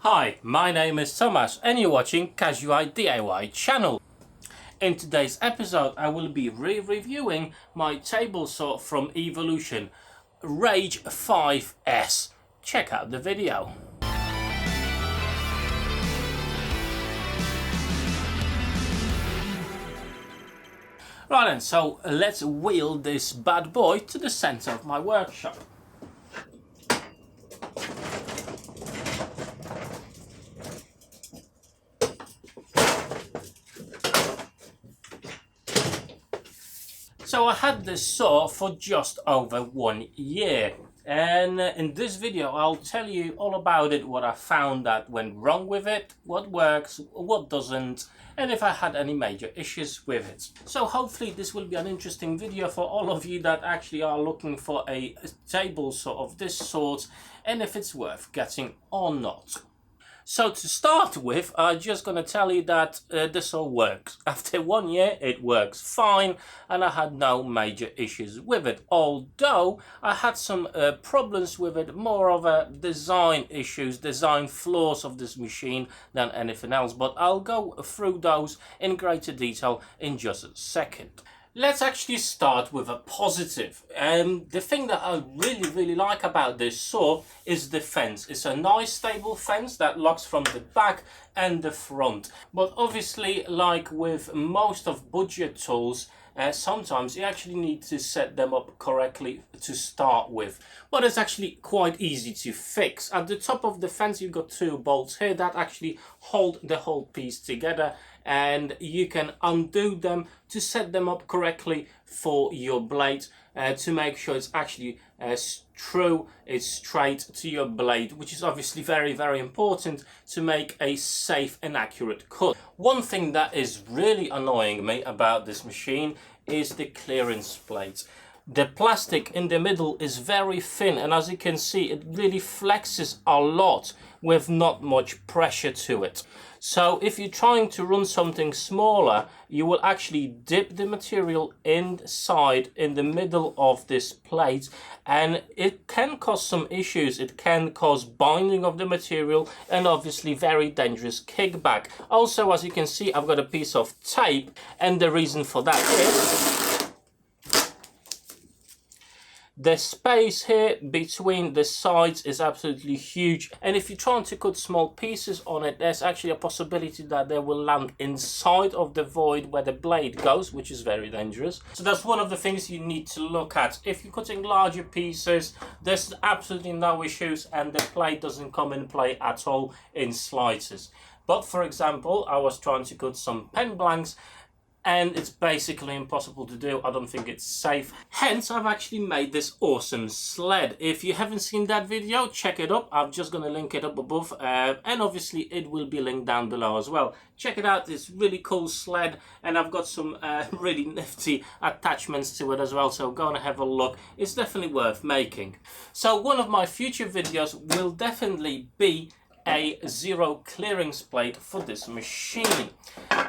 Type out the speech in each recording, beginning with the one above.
Hi, my name is Thomas and you're watching Casual DIY channel. In today's episode I will be reviewing my table saw from Evolution, Rage 5S. Check out the video. Right then, so let's wheel this bad boy to the center of my workshop. So I had this saw for just over 1 year, and in this video I'll tell you all about it, what I found that went wrong with it, what works, what doesn't, and if I had any major issues with it. So hopefully this will be an interesting video for all of you that actually are looking for a table saw of this sort and if it's worth getting or not. So to start with, I'm just going to tell you that this all works. After 1 year, it works fine, and I had no major issues with it. Although I had some problems with it, more of a design issues, design flaws of this machine than anything else. But I'll go through those in greater detail in just a second. Let's actually start with a positive. The thing that I really like about this saw is the fence. It's a nice stable fence that locks from the back and the front. But obviously, like with most of budget tools, sometimes you actually need to set them up correctly to start with. But it's actually quite easy to fix. At the top of the fence you've got 2 bolts here that actually hold the whole piece together, and you can undo them to set them up correctly for your blade to make sure it's actually true, it's straight to your blade, which is obviously very important to make a safe and accurate cut. One thing that is really annoying me about this machine is the clearance plate. The plastic in the middle is very thin, and as you can see it really flexes a lot with not much pressure to it. So if you're trying to run something smaller, you will actually dip the material inside in the middle of this plate, and it can cause some issues. It can cause binding of the material and obviously very dangerous kickback. Also, as you can see, I've got a piece of tape, and the reason for that is the space here between the sides is absolutely huge, and if you're trying to cut small pieces on it, there's actually a possibility that they will land inside of the void where the blade goes, which is very dangerous. So that's one of the things you need to look at. If you're cutting larger pieces, there's absolutely no issues and the blade doesn't come in play at all in slices. But for example, I was trying to cut some pen blanks, and it's basically impossible to do. I don't think it's safe. Hence, I've actually made this awesome sled. If you haven't seen that video, check it up. I'm just gonna link it up above, and obviously it will be linked down below as well. Check it out, it's really cool sled, and I've got some really nifty attachments to it as well, so go and have a look. It's definitely worth making. So one of my future videos will definitely be a zero clearance plate for this machine.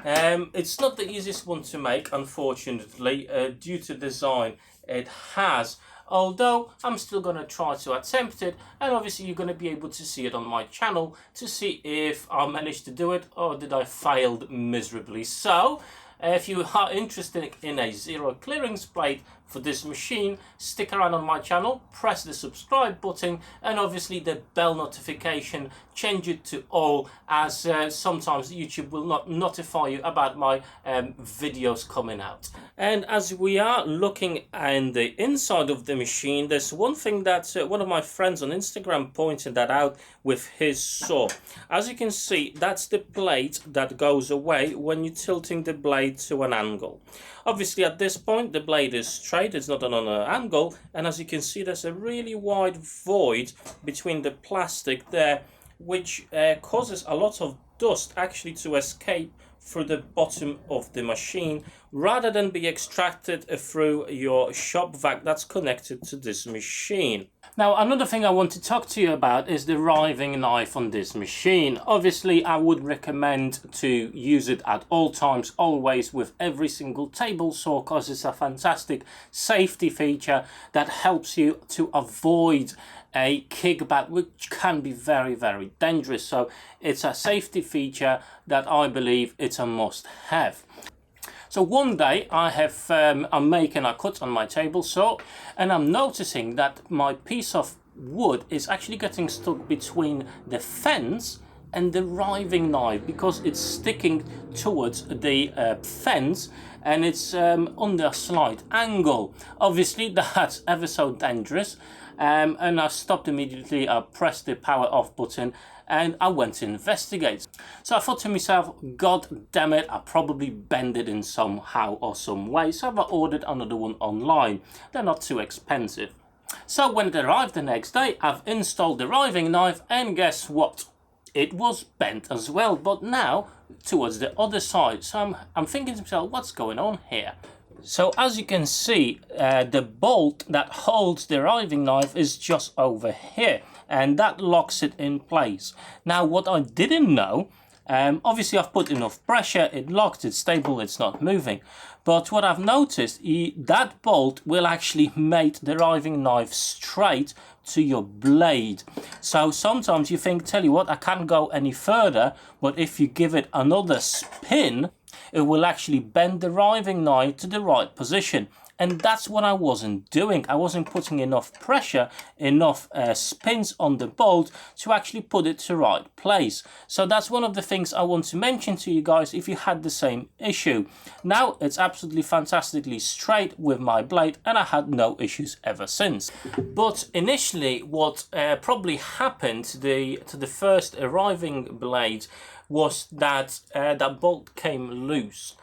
It's not the easiest one to make, unfortunately, due to design it has, although I'm still going to try to attempt it, and obviously you're going to be able to see it on my channel to see if I managed to do it or did I failed miserably. So if you are interested in a zero clearance plate for this machine, stick around on my channel, press the subscribe button, and obviously the bell notification, change it to all, as sometimes YouTube will not notify you about my videos coming out. And as we are looking in the inside of the machine, there's one thing that one of my friends on Instagram pointed that out with his saw. As you can see, that's the plate that goes away when you're tilting the blade to an angle. Obviously at this point the blade is straight, it's not on an angle, and as you can see there's a really wide void between the plastic there, which causes a lot of dust actually to escape through the bottom of the machine rather than be extracted through your shop vac that's connected to this machine. Now, another thing I want to talk to you about is the riving knife on this machine. Obviously, I would recommend to use it at all times, always, with every single table saw, because it's a fantastic safety feature that helps you to avoid a kickback, which can be very, very dangerous. So it's a safety feature that I believe it's a must have. So one day I'm making a cut on my table saw, and I'm noticing that my piece of wood is actually getting stuck between the fence and the riving knife, because it's sticking towards the fence, and it's under a slight angle. Obviously that's ever so dangerous, and I stopped immediately. I pressed the power off button and I went to investigate. So I thought to myself, God damn it, I probably bent it in somehow or some way, so I've ordered another one online. They're not too expensive. So when it arrived the next day, I've installed the riving knife, and guess what? It was bent as well, but now towards the other side. So I'm thinking to myself, what's going on here? So as you can see, the bolt that holds the riving knife is just over here, and that locks it in place. Now what I didn't know, obviously I've put enough pressure, it locked, it's stable, it's not moving. But what I've noticed, that bolt will actually make the riving knife straight to your blade. So sometimes you think, tell you what, I can't go any further, but if you give it another spin, it will actually bend the riving knife to the right position. And that's what I wasn't doing. I wasn't putting enough pressure, enough spins on the bolt to actually put it to the right place. So that's one of the things I want to mention to you guys if you had the same issue. Now it's absolutely fantastically straight with my blade, and I had no issues ever since. But initially what probably happened to the first riving blade was that that bolt came loose.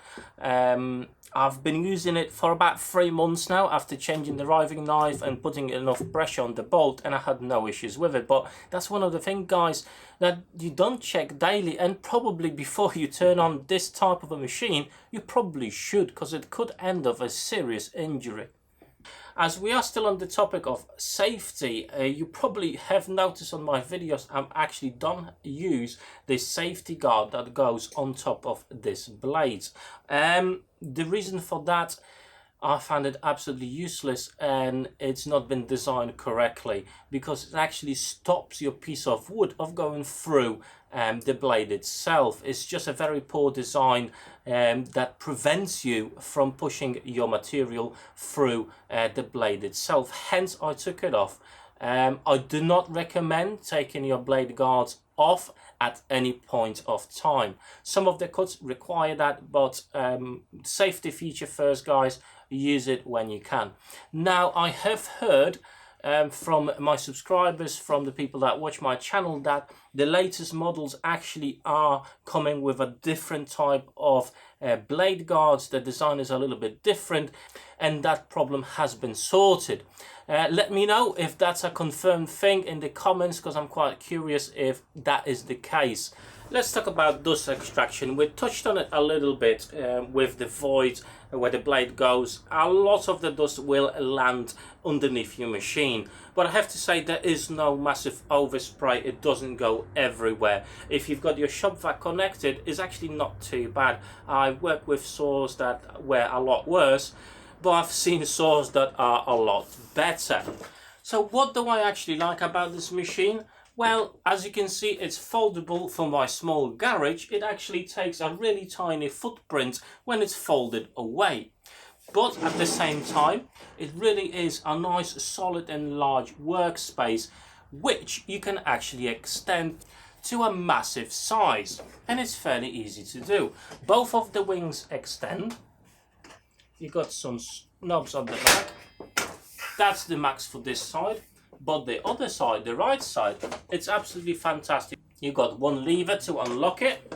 I've been using it for about 3 months now after changing the riving knife and putting enough pressure on the bolt, and I had no issues with it. But that's one of the things, guys, that you don't check daily, and probably before you turn on this type of a machine, you probably should, because it could end up a serious injury. As we are still on the topic of safety, you probably have noticed on my videos I actually don't use the safety guard that goes on top of this blade. The reason for that, I found it absolutely useless, and it's not been designed correctly, because it actually stops your piece of wood of going through the blade itself. It's just a very poor design that prevents you from pushing your material through the blade itself. Hence I took it off. I do not recommend taking your blade guards off at any point of time. Some of the cuts require that, but safety feature first, guys. Use it when you can. Now I have heard from my subscribers, from the people that watch my channel, that the latest models actually are coming with a different type of blade guards. The design is a little bit different, and that problem has been sorted. Let me know if that's a confirmed thing in the comments, because I'm quite curious if that is the case. Let's talk about dust extraction. We touched on it a little bit with the void where the blade goes. A lot of the dust will land underneath your machine, but I have to say there is no massive overspray. It doesn't go everywhere. If you've got your shop vac connected, it's actually not too bad. I work with saws that were a lot worse, but I've seen saws that are a lot better. So what do I actually like about this machine? Well, as you can see, it's foldable. For my small garage, it actually takes a really tiny footprint when it's folded away. But at the same time, it really is a nice, solid and large workspace, which you can actually extend to a massive size. And it's fairly easy to do. Both of the wings extend. You've got some knobs on the back. That's the max for this side. But the other side, the right side, it's absolutely fantastic. You've got one lever to unlock it,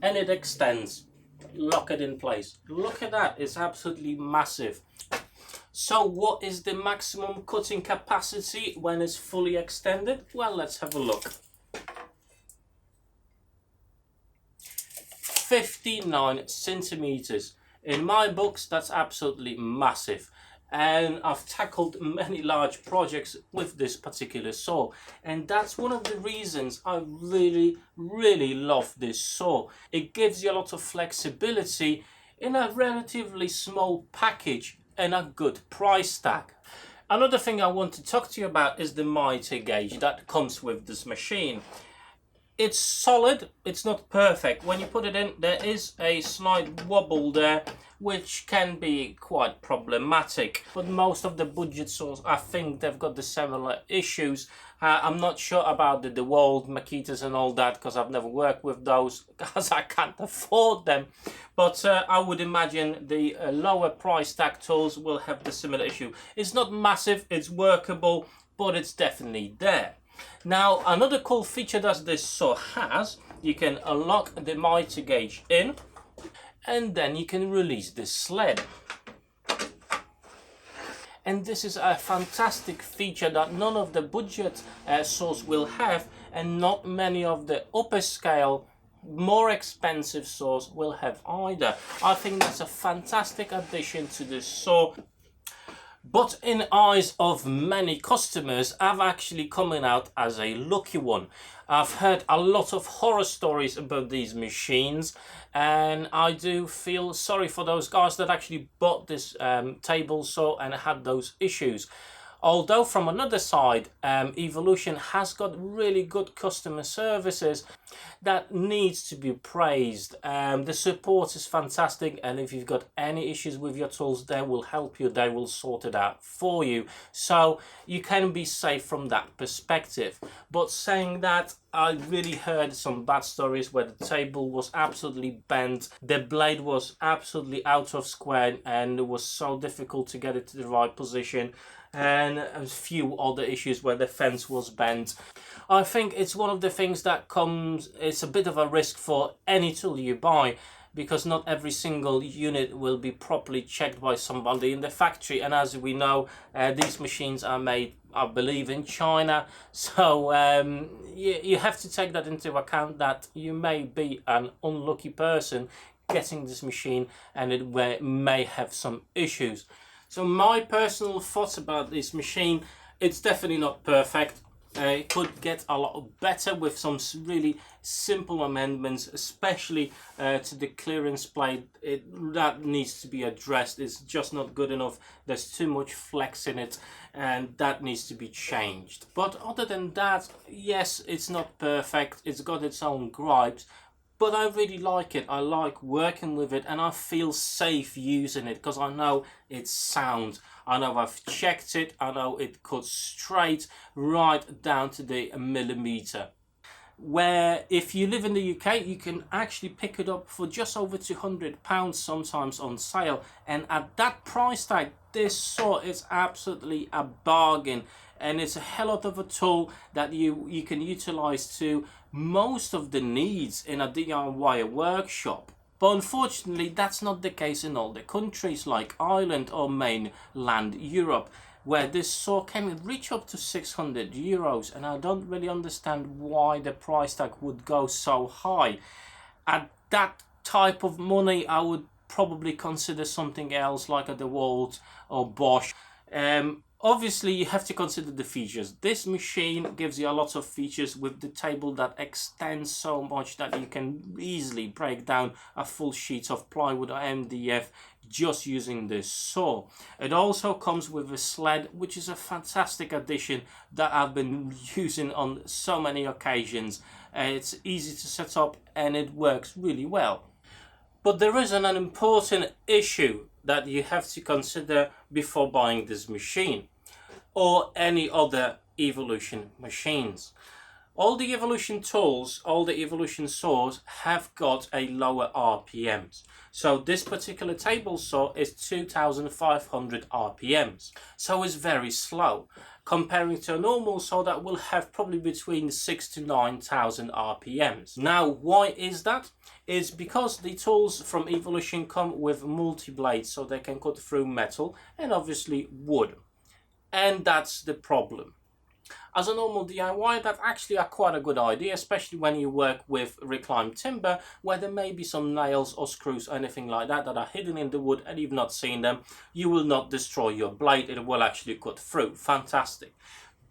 and it extends. Lock it in place. Look at that, it's absolutely massive. So what is the maximum cutting capacity when it's fully extended? Well, let's have a look. 59 centimeters. In my books, that's absolutely massive. And I've tackled many large projects with this particular saw, and that's one of the reasons I really love this saw. It gives you a lot of flexibility in a relatively small package and a good price tag. Another thing I want to talk to you about is the mitre gauge that comes with this machine. It's solid, it's not perfect. When you put it in, there is a slight wobble there, which can be quite problematic. But most of the budget saws, I think they've got the similar issues. I'm not sure about the DeWalt, Makitas and all that, because I've never worked with those, because I can't afford them. But I would imagine the lower price tag tools will have the similar issue. It's not massive, it's workable, but it's definitely there. Now, another cool feature that this saw has, you can unlock the mitre gauge in, and then you can release the sled. And this is a fantastic feature that none of the budget saws will have, and not many of the upper scale, more expensive saws will have either. I think that's a fantastic addition to this saw. But in eyes of many customers, I've actually coming out as a lucky one. I've heard a lot of horror stories about these machines, and I do feel sorry for those guys that actually bought this table saw and had those issues. Although from another side, Evolution has got really good customer services that needs to be praised. The support is fantastic, and if you've got any issues with your tools, they will help you, they will sort it out for you. So you can be safe from that perspective. But saying that, I really heard some bad stories where the table was absolutely bent, the blade was absolutely out of square, and it was so difficult to get it to the right position, and a few other issues where the fence was bent. I think it's one of the things that comes, it's a bit of a risk for any tool you buy, because not every single unit will be properly checked by somebody in the factory, and as we know, these machines are made, I believe, in China, so you have to take that into account, that you may be an unlucky person getting this machine and it may have some issues. So my personal thoughts about this machine, it's definitely not perfect. It could get a lot better with some really simple amendments, especially to the clearance plate. That needs to be addressed. It's just not good enough. There's too much flex in it, and that needs to be changed. But other than that, yes, it's not perfect. It's got its own gripes, but I really like it. I like working with it, and I feel safe using it because I know it's sound. I know I've checked it. I know it cuts straight right down to the millimeter. Where if you live in the UK, you can actually pick it up for just over £200 sometimes on sale, and at that price tag, this saw is absolutely a bargain, and it's a hell of a tool that you can utilize to most of the needs in a DIY workshop. But unfortunately, that's not the case in all the countries like Ireland or mainland Europe, where this saw can reach up to €600, and I don't really understand why the price tag would go so high. At that type of money, I would probably consider something else like a DeWalt or Bosch. Obviously, you have to consider the features. This machine gives you a lot of features with the table that extends so much that you can easily break down a full sheet of plywood or MDF just using this saw. It also comes with a sled, which is a fantastic addition that I've been using on so many occasions. It's easy to set up and it works really well. But there is an important issue that you have to consider before buying this machine or any other Evolution machines. All the Evolution tools, all the Evolution saws have got a lower RPMs. So this particular table saw is 2,500 RPMs. So it's very slow, comparing to a normal saw that will have probably between 6,000 to 9,000 RPMs. Now, why is that? It's because the tools from Evolution come with multi-blades, so they can cut through metal and obviously wood. And that's the problem. As a normal DIY, that's actually quite a good idea, especially when you work with reclaimed timber, where there may be some nails or screws or anything like that that are hidden in the wood and you've not seen them. You will not destroy your blade, it will actually cut through. Fantastic.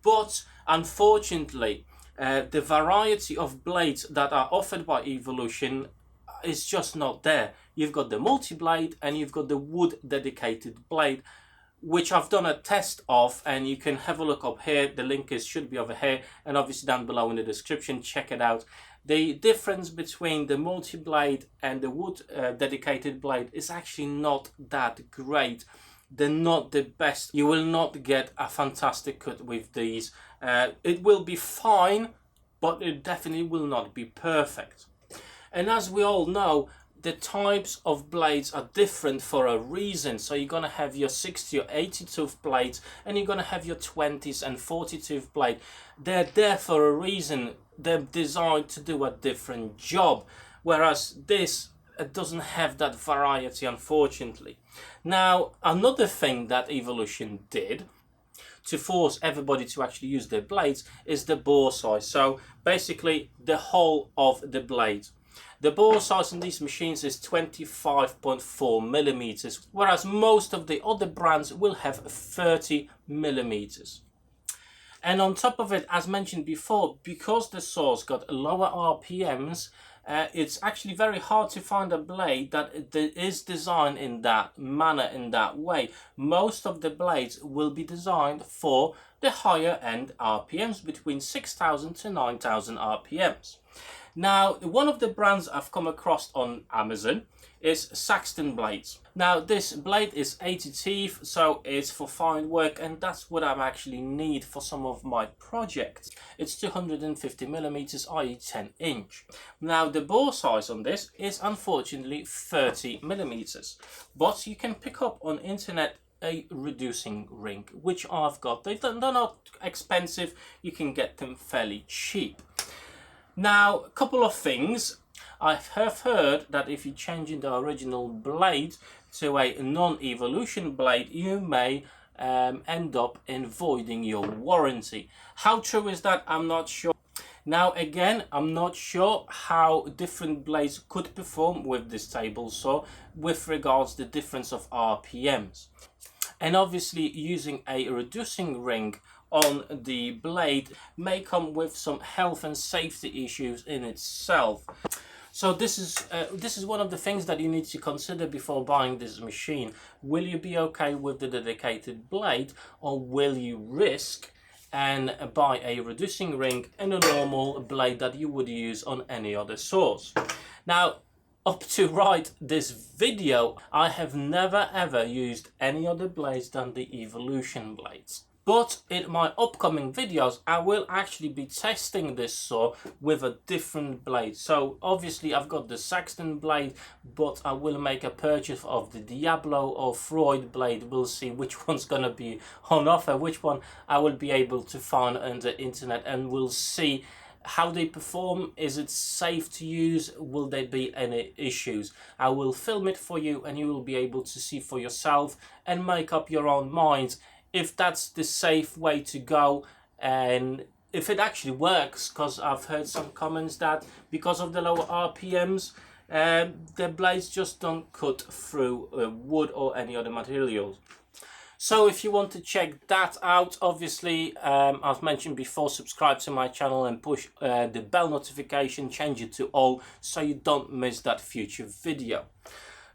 But unfortunately, the variety of blades that are offered by Evolution is just not there. You've got the multi-blade and you've got the wood dedicated blade, which I've done a test of, and you can have a look up here. The link should be over here, and obviously down below in the description. Check it out. The difference between the multi-blade and the wood dedicated blade is actually not that great. They're not the best. You will not get a fantastic cut with these. It will be fine, but it definitely will not be perfect. And as we all know, the types of blades are different for a reason. So you're going to have your 60 or 80 tooth blades, and you're going to have your 20s and 40 tooth blade. They're there for a reason. They're designed to do a different job, whereas this doesn't have that variety, unfortunately. Now, another thing that Evolution did to force everybody to actually use their blades is the bore size. So basically the whole of the blade. The bore size in these machines is 25.4 millimeters, whereas most of the other brands will have 30 millimeters. And on top of it, as mentioned before, because the saw's got lower RPMs, it's actually very hard to find a blade that is designed in that manner, in that way. Most of the blades will be designed for the higher end RPMs, between 6,000 to 9,000 RPMs. Now, one of the brands I've come across on Amazon is Saxton blades. Now, this blade is 80 teeth, so it's for fine work, and that's what I actually need for some of my projects. It's 250 millimeters, i.e. 10 inch. Now, the bore size on this is unfortunately 30 millimeters, but you can pick up on internet a reducing ring, which I've got. They're not expensive, you can get them fairly cheap. Now, a couple of things. I have heard that if you change in the original blade to a non-Evolution blade, you may end up in voiding your warranty. How true is that? I'm not sure. Now again, I'm not sure how different blades could perform with this table saw with regards to the difference of RPMs. And obviously using a reducing ring on the blade may come with some health and safety issues in itself. So this is one of the things that you need to consider before buying this machine. Will you be okay with the dedicated blade, or will you risk and buy a reducing ring and a normal blade that you would use on any other saws? Now, up to write this video, I have never ever used any other blades than the Evolution blades. But in my upcoming videos, I will actually be testing this saw with a different blade. So obviously I've got the Saxton blade, but I will make a purchase of the Diablo or Freud blade. We'll see which one's going to be on offer, which one I will be able to find on the internet, and we'll see how they perform. Is it safe to use? Will there be any issues? I will film it for you, and you will be able to see for yourself and make up your own minds if that's the safe way to go, and if it actually works, because I've heard some comments that because of the lower RPMs, the blades just don't cut through wood or any other materials. So if you want to check that out, obviously, I've mentioned before, subscribe to my channel and push the bell notification, change it to all, so you don't miss that future video.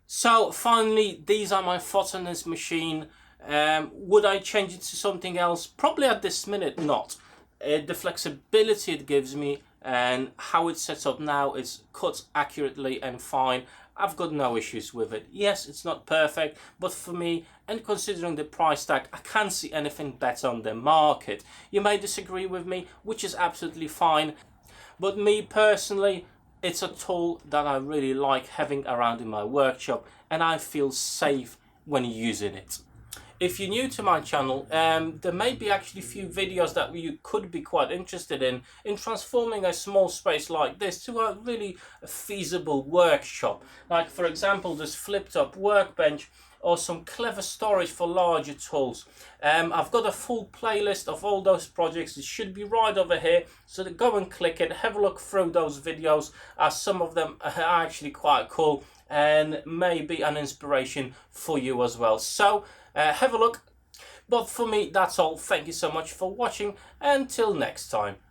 So finally, these are my thoughts on this machine. Would I change it to something else? Probably at this minute not. The flexibility it gives me and how it's set up now is cut accurately and fine. I've got no issues with it. Yes, it's not perfect, but for me, and considering the price tag, I can't see anything better on the market. You may disagree with me, which is absolutely fine, but me personally, it's a tool that I really like having around in my workshop, and I feel safe when using it. If you're new to my channel, there may be actually a few videos that you could be quite interested in transforming a small space like this to a really feasible workshop. Like for example, this flipped up workbench, or some clever storage for larger tools. I've got a full playlist of all those projects. It should be right over here, so go and click it, have a look through those videos, as some of them are actually quite cool and may be an inspiration for you as well. So have a look. But for me, that's all. Thank you so much for watching. Until next time.